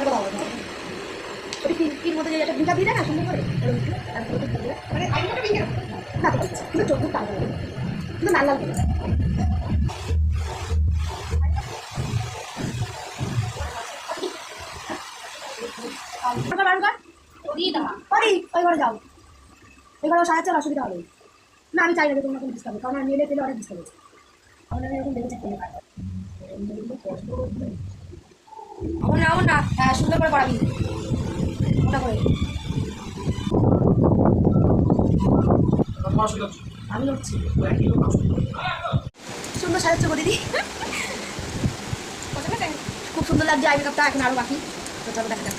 আর কথা হবে না। ওই পিঙ্কির মধ্যে যে একটা ভিটা দিয়ে দেয় না সুন্দর করে মানে আমি একটা পিঙ্কের না দিচ্ছি কিন্তু চোখ টান করে কিন্তু লাল লাল করে ওই ঘরে যাও ওই ঘরে সাহায্য অসুবিধা হবে না আমি চাই না যে তোমরা কোনো ডিস্টার্ব কারণ আমি মেলে পেলে অনেক ডিস্টার্ব হচ্ছে আমরা এরকম দেখেছি এখন না না সুন্দর করে পড়াবি ওটা করে আমি হচ্ছি সুন্দর সাজাচ্ছ গো দিদি খুব সুন্দর লাগছে আই মেকআপটা এখন আরো বাকি তো চলো দেখা যাক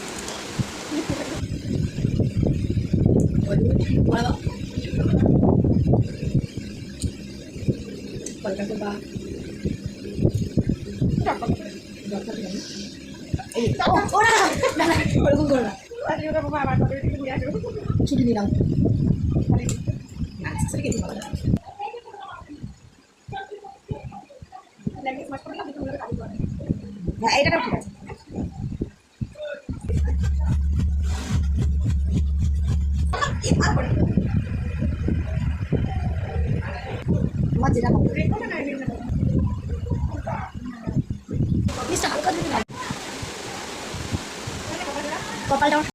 ছুটি দিলাম হ্যাঁ এইটাও ঠিক আছে আমার যেটা কপালটা